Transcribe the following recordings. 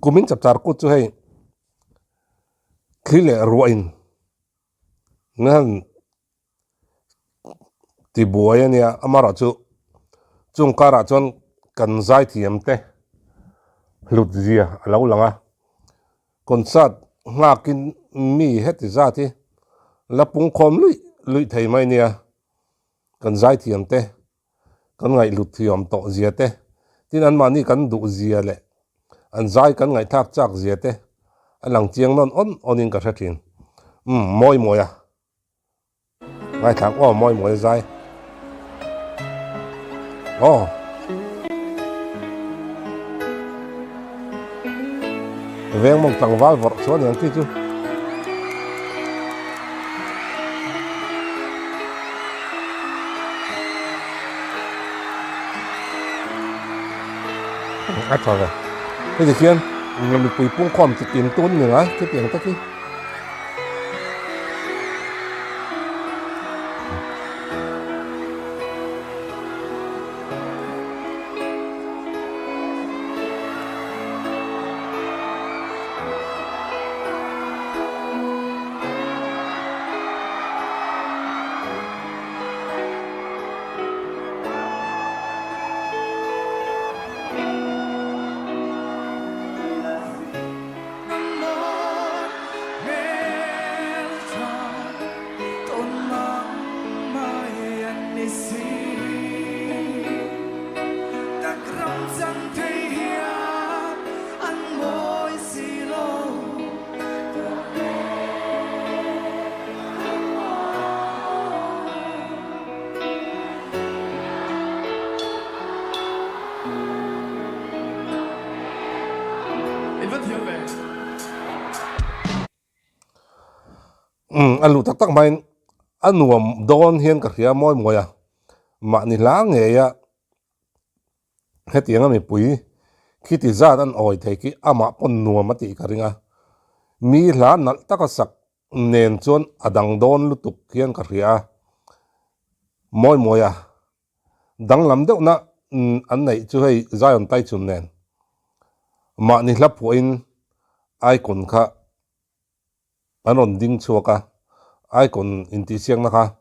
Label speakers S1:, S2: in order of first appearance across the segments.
S1: kumin chapchar ku chu hei khile ruain ngan ti buaya nia amara chu chung kara chon kan zai thiam te hlut zia alo langa konsat ngakin mi het zati lapung khom lui thei mai nia kan zai thiam te kan ngai lut thiam to zia te tin an mani kan du zia le an zai kan ngai thak chak zia te alang chiang non onin ka thathin moi moya ngai thak moi zai veng mong tang wal vor chuan yang ti chu thôi rồi thế thì khiên mình quỳ pung khom thì tiền tôn nữa cái tiền tất ki alu tak main anuam don hian ka khia moi moya ma ni la nge ya hetianga mi pui khiti zat an oi thei ki ama pon nuam ati ka ringa mi hla nal takasak nen chon adang don lutuk hian ka khia moi moya dang lam deuh na an nei chu hei zion tai chun nen ma ni hla puin ai kun kha anon ding chuaka icon inti siang naka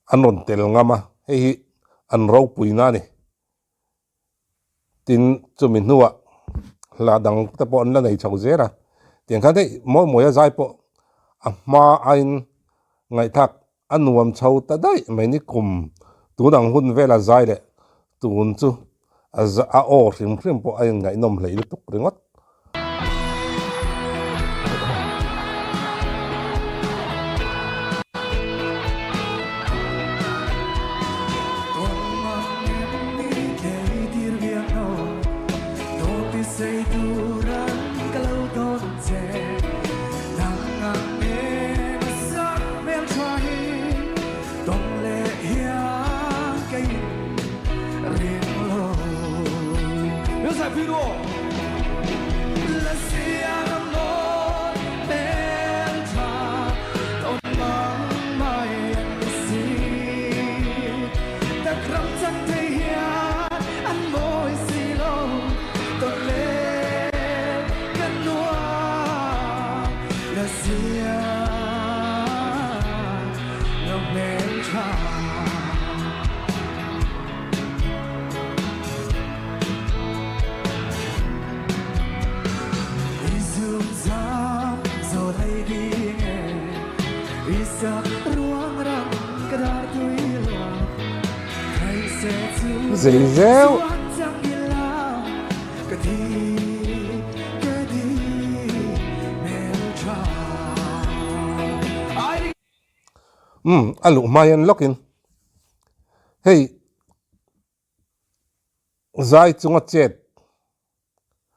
S1: anon tel ngama hei an rau puina ni tin chumin nuwa la dang ta pon la nei chau zera tiang kha dei moya zai po ma ain ngai thak anuam chau ta dai mai ni kum tu dang hun vela zai le tun chu a o rim po ai ngai nom hlei lu tuk ringot Zeu alu mayan lokin hey zai chunga chet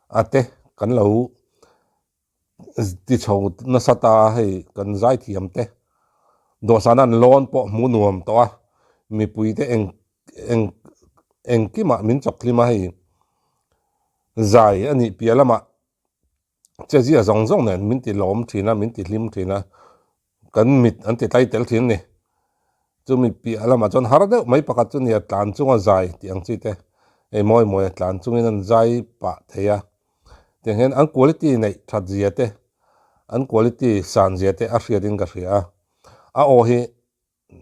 S1: ate kan lo ti chho na sata hey kan zai thiam te do sanan lon po munuam to a mi pui te eng ki ma min chok klima hi zai ani pialama chezia zong nen min ti lom thina min ti lim thina kan mit an ti tai tel thin ni chu mi pialama chon har de mai pakat chu nia tlan chunga zai ti ang chi te e moi tlan chungin an zai pa theya tiang hen an quality nei that zia te an quality san zia te a hriat in ka hria a o hi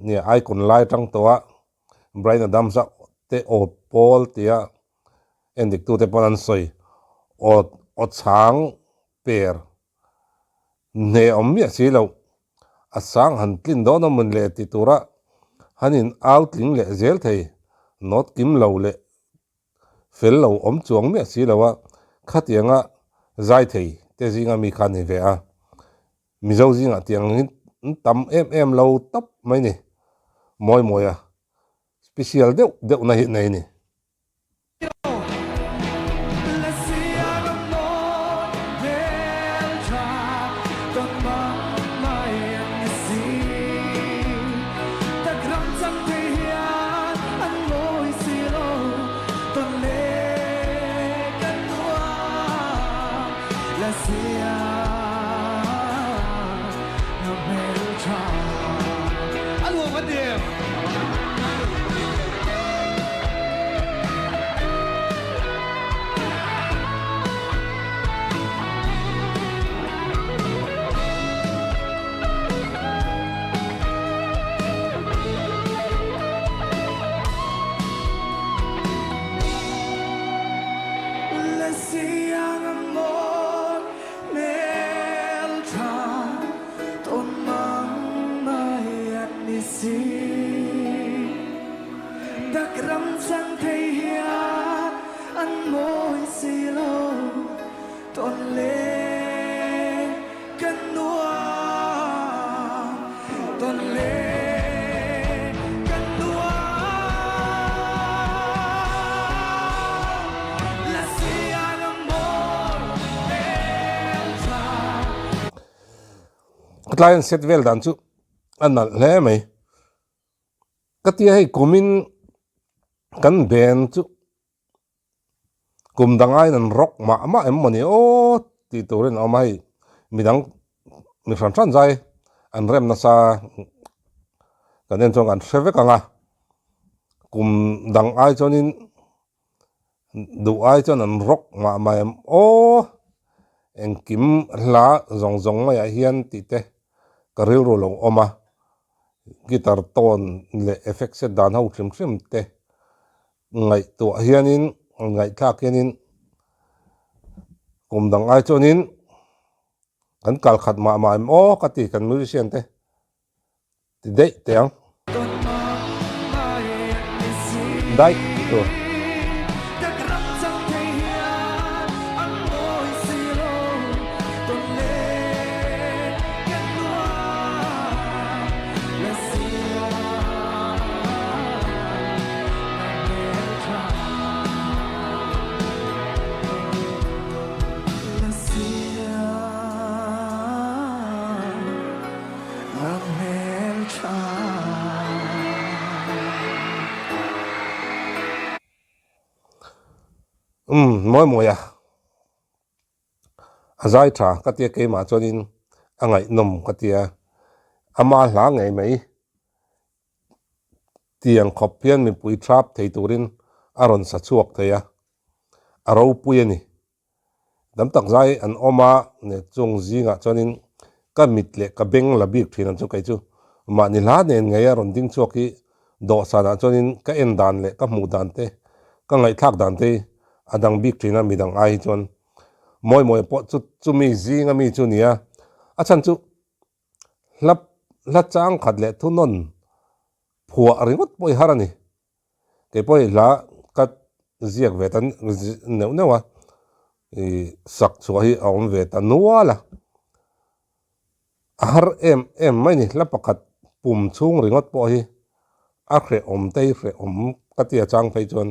S1: ni icon lai tang towa Brian Adams te o Paul tia endik tu te pon an soi o chang per ne ommi si lo asang han tlin do no mun le ti tura hanin outling le zel thei not kim lo le fel lo om chuang me si lo wa khatianga zai thei te zinga mi khan ve a mi zo zinga tiang tam em lo tap mai ni moi a special de na hi nei ni client set vel dan chu anal hle mai katia hei kumin kan ben chu kum dangai nan rock ma em mani o ti toren amai midang mi fran zai an rem na sa kanen chong an seve kanga kum dang ai chonin du ai chon an rock ma em o en kim hla zong mai a hian ti te karil ro lo oma guitar ton le effect set dan ho trim te ngai to hianin ngai thak hianin kum dang ai chonin kan kal khat ma em o kati kan musician te ti dei teang dai to moi à azai tha katia ke ma chonin angai nom katia ama hla ngai mai tiang khopian mi pui trap thei turin aron sa chuak theya aro puini dam tak zai an oma ne chung zinga chonin ka mitle ka beng la bik thina chu kai chu ma ni la nen ngai aron ding chuaki do sana chonin ka en dan le ka mu dan te ka ngai thak dan te adang bik thina midang ai chon moi po chu mi zinga mi chu nia achan chu la chang khat le thunon phua ringot poi harani ke poi la kat ziak vetan neuwa sak chuai aum vetan nuala har em mai ni la pakhat pum chung ringot po hi a khre om tei khre om katia chang phei chon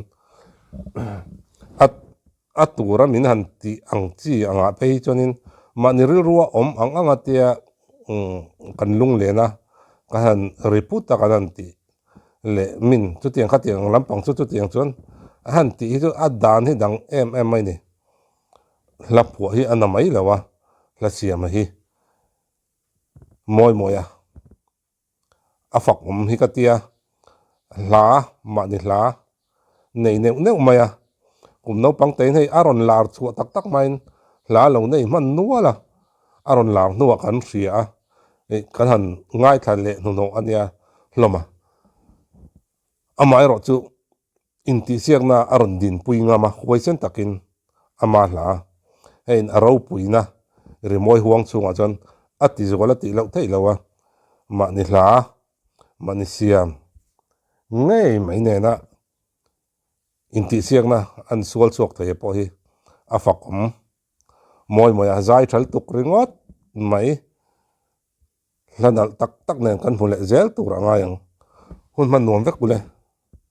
S1: atura min han ti ang chi anga phei chonin maniril ruwa om anga tia kan lung lena ka han reputa kan ti le min chu tiang khatiang lampang chu tiang chon han ti chu adan hi dang em mai ni la phu hi anamai lawa la siam hi moi a afak hi katia la ma ni la nei neu maya kum no pang te nei aron lar chu tak main หลาเหล่านี้มันนัวละอารมณ์หลังนัวกันเสียกันหันง่ายทันเละนุ่งอันเนี้ยลมอามาเราจูอินทิเสียงน่ะอารมณ์ดินปุยงามาไว้เส้นตะกินอามาหลาเราปุยนะหรือมวยห่วงสูงอาจารย์อัติจุกละติเราเท่าเรามานิหลามานิเสียมง่ายไม่แน่นะอินทิเสียงนะอันสวลสวกเทียพอฮีอาฟักมวยอาใจทัลตุกริงอดไม่แล้วนั่นตักเนี่ยกันหุ่นเละเจลตุระง่ายหุ่นมันนวมเวกบุเลย